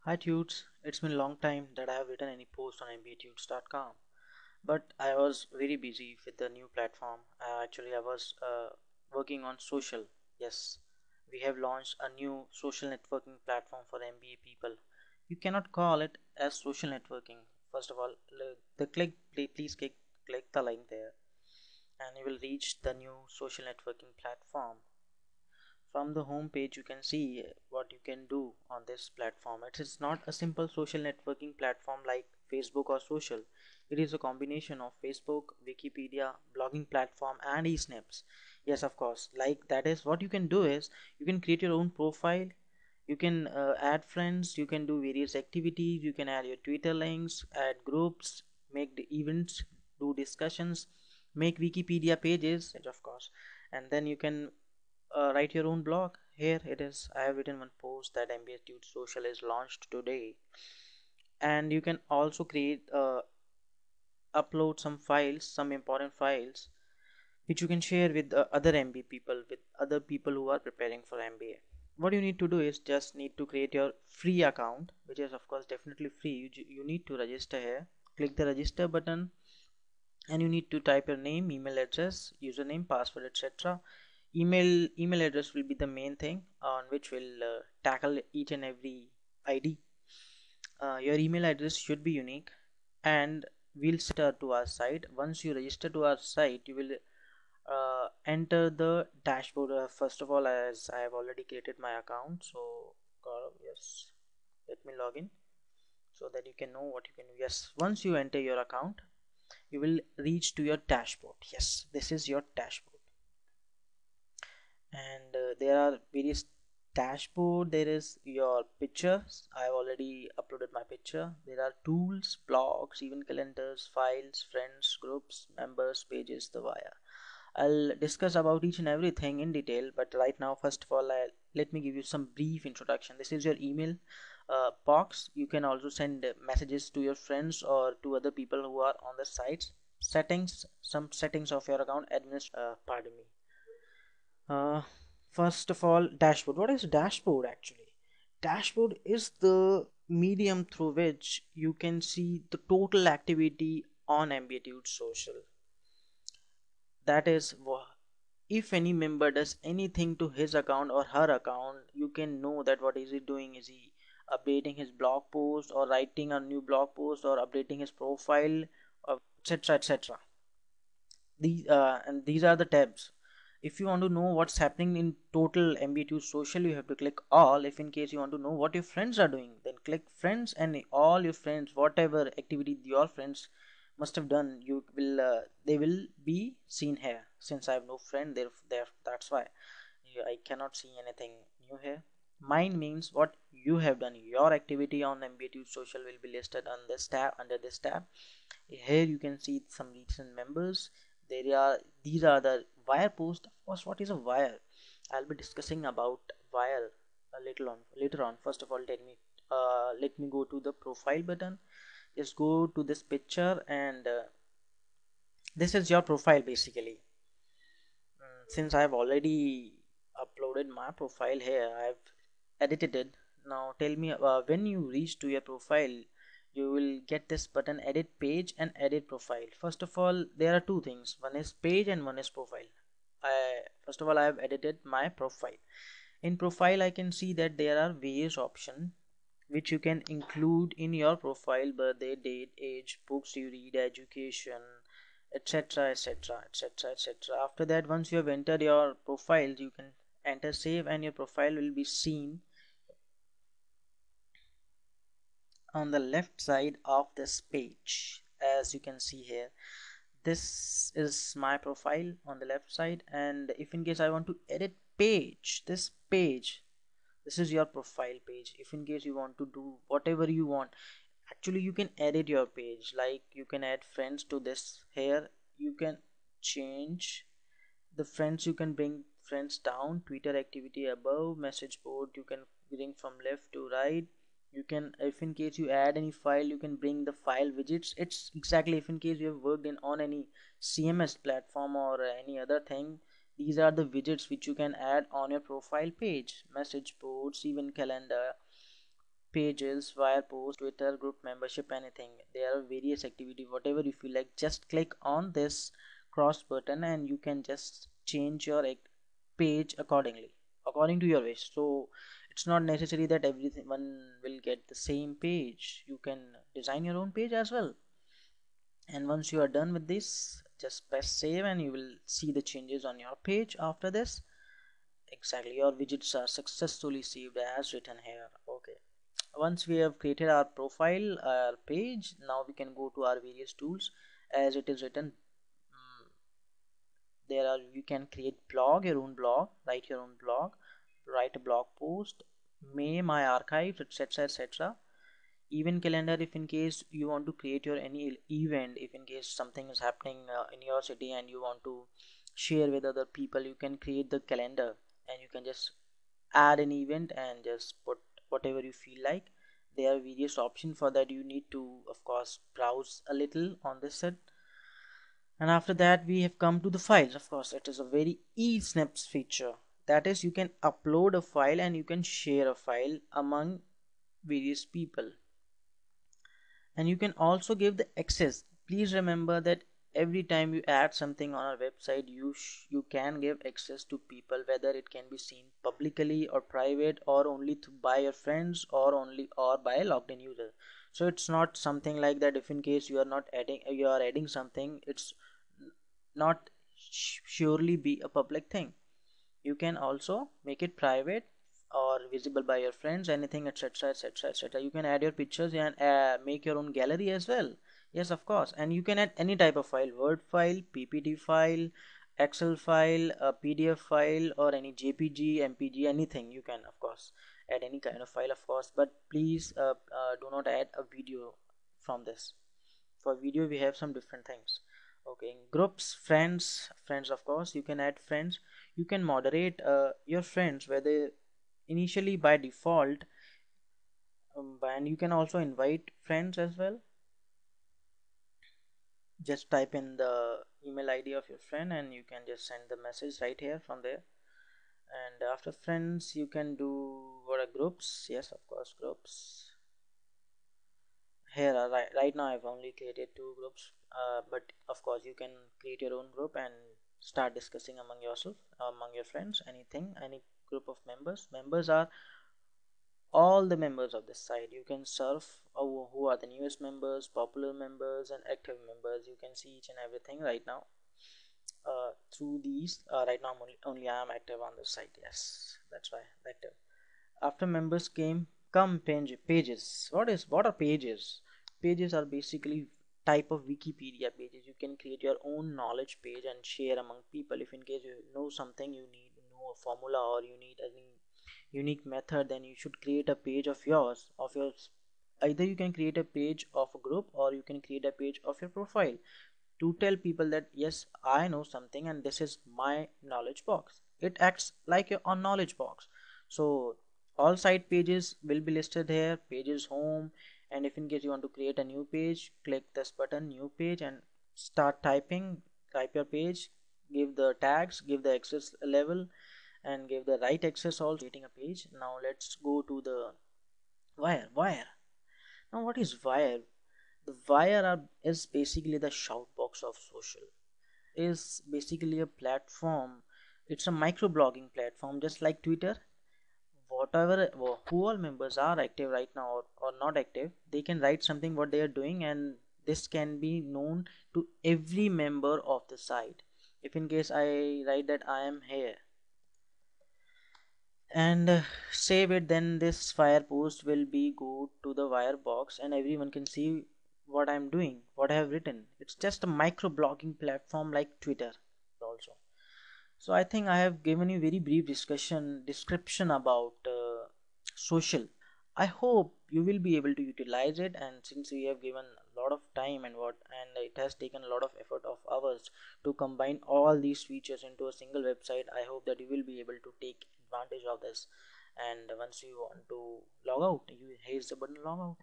Hi Tudes, it's been a long time that I have written any post on mbatudes.com, but I was very busy with the new platform. I was working on social. Yes, we have launched a new social networking platform for MBA people. You cannot call it as social networking. First of all, please click the link there, and you will reach the new social networking platform. From the home page you can see what you can do on this platform. It is not a simple social networking platform like Facebook or social. It is a combination of Facebook, Wikipedia, blogging platform and eSnaps. Yes, of course, like that is what you can do is you can create your own profile. You can add friends, you can do various activities, you can add your Twitter links, add groups, make the events, do discussions, make Wikipedia pages, of course, and then you can write your own blog. Here it is. I have written one post that MBA Tude Social is launched today, and you can also upload some files, some important files, which you can share with other MBA people, with other people who are preparing for MBA. What you need to do is just need to create your free account, which is of course definitely free. You need to register here. Click the register button, and you need to type your name, email address, username, password, etc. Email address will be the main thing on which we'll tackle each and every ID. Your email address should be unique, and we'll register to our site. Once you register to our site, you will enter the dashboard. First of all, as I have already created my account, so yes, let me log in so that you can know what you can do. Yes, once you enter your account, you will reach to your dashboard. Yes, this is your dashboard, and there are various dashboard. There is your pictures. I have already uploaded my picture. There are tools, blogs, even calendars, files, friends, groups, members, pages, the wire. I'll discuss about each and everything in detail, but right now, first of all, let me give you some brief introduction. This is your email box. You can also send messages to your friends or to other people who are on the sites. Settings, some settings of your account. Pardon me. Uh, First of all, dashboard. What is dashboard actually? Dashboard is the medium through which you can see the total activity on Ambitude Social. That is, if any member does anything to his account or her account, you can know that what is he doing. Is he updating his blog post or writing a new blog post or updating his profile, etc, etc. These are the tabs. If you want to know what's happening in total MB2 social, you have to click all. If in case you want to know what your friends are doing, then click friends, and all your friends, whatever activity your friends must have done, you will they will be seen here. Since I have no friend there, that's why I cannot see anything new here. Mine means what you have done. Your activity on MB2 social will be listed on this tab, under this tab. Here you can see some recent members. There are These are the wire post. Of course, what is a wire? I'll be discussing about wire a little on later on. First of all, let me go to the profile button. Just go to this picture, and this is your profile basically. Since I've already uploaded my profile here, I've edited it. Now tell me, when you reach to your profile, you will get this button, edit page and edit profile. First of all, there are two things, one is page and one is profile. First of all, I have edited my profile. In profile, I can see that there are various options which you can include in your profile: birthday, date, age, books you read, education, etc, etc, etc, etc. After that, once you have entered your profile, you can enter save, and your profile will be seen on the left side of this page. As you can see here, this is my profile on the left side, and if in case I want to edit this page, this is your profile page. If in case you want to do whatever you want, actually you can edit your page. Like, you can add friends to this. Here you can change the friends. You can bring friends down, Twitter activity above, message board you can bring from left to right. You can, if in case you add any file, you can bring the file widgets. It's exactly, if in case you have worked in on any CMS platform or any other thing, these are the widgets which you can add on your profile page: message boards, even calendar, pages, wire post, Twitter, group membership, anything. There are various activity, whatever you feel like. Just click on this cross button and you can just change your page according to your wish. So it's not necessary that everyone will get the same page. You can design your own page as well. And once you are done with this, just press save and you will see the changes on your page after this. Exactly, your widgets are successfully saved as written here. Okay, once we have created our profile, our page, now we can go to our various tools. As it is written, there are, you can create blog, your own blog, write your own blog, write a blog post, my archives, etc, etc. Event calendar, if in case you want to create your any event, if in case something is happening in your city and you want to share with other people, you can create the calendar and you can just add an event and just put whatever you feel like. There are various options for that. You need to of course browse a little on this set. And after that we have come to the files. Of course it is a very eSnaps feature, that is you can upload a file and you can share a file among various people, and you can also give the access. Please remember that every time you add something on our website, you can give access to people, whether it can be seen publicly or private or only by your friends or only or by a logged in user. So it's not something like that. If in case you are not adding, you are adding something, it's not surely be a public thing. You can also make it private or visible by your friends, anything, etc, etc, etc. You can add your pictures and make your own gallery as well. Yes, of course. And you can add any type of file, word file, ppt file, excel file, a pdf file, or any jpg, mpg, anything. You can of course add any kind of file, of course, but please do not add a video from this. For video we have some different things. Okay, groups, friends, of course you can add friends. You can moderate your friends, whether initially by default, and you can also invite friends as well. Just type in the email id of your friend and you can just send the message right here from there. And after friends you can do what are groups. Yes, of course, groups. Here right now I've only created two groups, but of course you can create your own group and start discussing among yourself, among your friends, anything, any group of members are all the members of this site. You can surf who are the newest members, popular members, and active members. You can see each and everything right now through these. Right now only I am active on the site. Yes, that's why active. After members come pages. What are pages? Pages are basically type of Wikipedia pages. You can create your own knowledge page and share among people. If in case you know something, you need to know a formula or you need any unique method, then you should create a page of yours. Either you can create a page of a group or you can create a page of your profile to tell people that yes, I know something and this is my knowledge box. It acts like your on knowledge box. So all site pages will be listed here, pages home. And if in case you want to create a new page, click this button, new page, and start type your page, give the tags, give the access level, and give the right access also, creating a page. Now let's go to the wire. Now what is wire? The is basically the shout box of social. Is basically a platform. It's a microblogging platform just like Twitter. Whatever who all members are active right now or not active, they can write something what they are doing, and this can be known to every member of the site. If in case I write that I am here and save it, then this fire post will be go to the wire box and everyone can see what I'm doing, what I have written. It's just a micro blogging platform like Twitter also. So I think I have given you very brief description about social. I hope you will be able to utilize it, and since we have given a lot of time and it has taken a lot of effort of ours to combine all these features into a single website, I hope that you will be able to take advantage of this. And once you want to log out, here's the button log out.